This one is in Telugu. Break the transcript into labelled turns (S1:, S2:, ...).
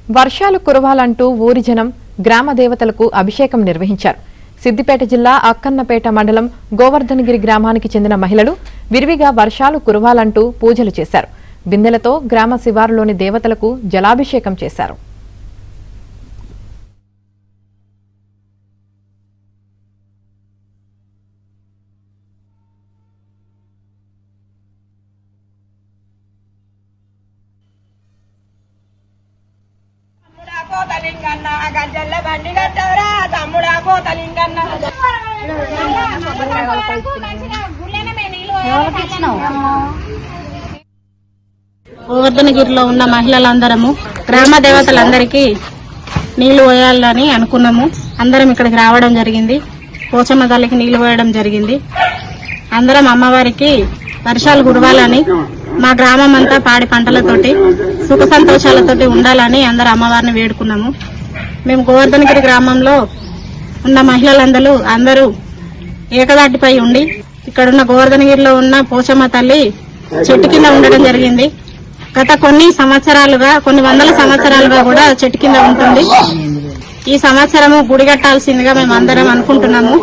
S1: వర్షాలు కురవాలంటూ ఊరి జనం గ్రామ దేవతలకు అభిషేకం నిర్వహించారు. సిద్దిపేట జిల్లా అక్కన్నపేట మండలం గోవర్ధనగిరి గ్రామానికి చెందిన మహిళలు విరివిగా వర్షాలు కురవాలంటూ పూజలు చేశారు. బిందెలతో గ్రామ శివారులోని దేవతలకు జలాభిషేకం చేశారు.
S2: గోవర్ధనగిరిలో ఉన్న మహిళలందరము గ్రామ దేవతలందరికీ నీళ్లు పోయాలని అనుకున్నాము. అందరం ఇక్కడికి రావడం జరిగింది. పోచమ్మ తల్లికి నీళ్లు పోయడం జరిగింది. అందరం అమ్మవారికి వర్షాలు కురవాలని, మా గ్రామం అంతా పాడి పంటలతోటి సుఖ సంతోషాలతోటి ఉండాలని అందరు అమ్మవారిని వేడుకున్నాము. మేము గోవర్ధనగిరి గ్రామంలో ఉన్న మహిళలందరూ ఏకదాటిపై ఉండి ఇక్కడున్న గోవర్ధనగిరిలో ఉన్న పోచమ్మ తల్లి చెట్టు కింద ఉండడం జరిగింది. గత కొన్ని వందల సంవత్సరాలుగా కూడా చెట్టు కింద ఉంటుంది. ఈ సంవత్సరము గుడి కట్టాల్సిందిగా మేము అందరం అనుకుంటున్నాము.